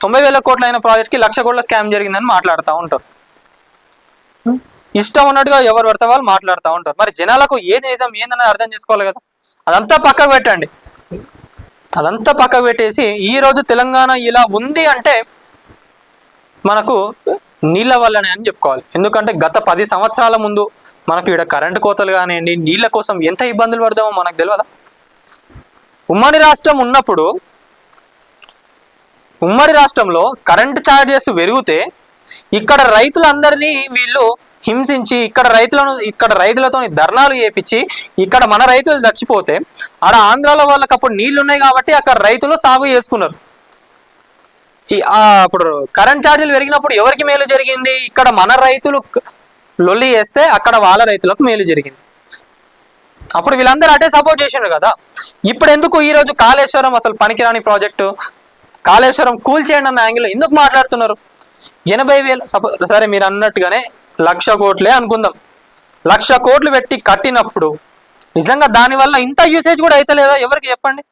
90,000 కోట్ల అయిన ప్రాజెక్ట్కి 1,00,000 కోట్ల స్కామ్ జరిగిందని మాట్లాడుతూ ఉంటారు. ఇష్టం ఉన్నట్టుగా ఎవరు పడితే వాళ్ళు మాట్లాడుతూ ఉంటారు. మరి జనాలకు ఏది నిజం ఏందన్నది అర్థం చేసుకోవాలి కదా. అదంతా పక్కకు పెట్టండి. అదంతా పక్కకు పెట్టేసి ఈరోజు తెలంగాణ ఇలా ఉంది అంటే మనకు నీళ్ళ వల్లనే అని చెప్పుకోవాలి. ఎందుకంటే గత 10 సంవత్సరాల ముందు మనకు ఇక్కడ కరెంటు కోతలు కానివ్వండి, నీళ్ళ కోసం ఎంత ఇబ్బందులు పడదామో మనకు తెలియదా. ఉమ్మడి రాష్ట్రం ఉన్నప్పుడు ఉమ్మడి రాష్ట్రంలో కరెంటు ఛార్జెస్ పెరిగితే ఇక్కడ రైతులందరినీ వీళ్ళు హింసించి ఇక్కడ రైతులతో ధర్నాలు చేపించి ఇక్కడ మన రైతులు చచ్చిపోతే ఆడ ఆంధ్రాలో వాళ్ళకి అప్పుడు నీళ్లు ఉన్నాయి కాబట్టి అక్కడ రైతులు సాగు చేసుకున్నారు. అప్పుడు కరెంట్ ఛార్జీలు పెరిగినప్పుడు ఎవరికి మేలు జరిగింది? ఇక్కడ మన రైతులు లొల్లి చేస్తే అక్కడ వాళ్ళ రైతులకు మేలు జరిగింది. అప్పుడు వీళ్ళందరూ అటే సపోర్ట్ చేసిండ్రు కదా. ఇప్పుడు ఎందుకు ఈరోజు కాళేశ్వరం అసలు పనికిరాని ప్రాజెక్టు, కాళేశ్వరం కూల్చేయండి అన్న యాంగిల్లో ఎందుకు మాట్లాడుతున్నారు? 80,000 సరే మీరు అన్నట్టుగానే 1,00,000 కోట్లే అనుకుందాం. 1,00,000 కోట్లు పెట్టి కట్టినప్పుడు నిజంగా దానివల్ల ఇంత యూసేజ్ కూడా అయితే లేదా? ఎవరికి చెప్పండి.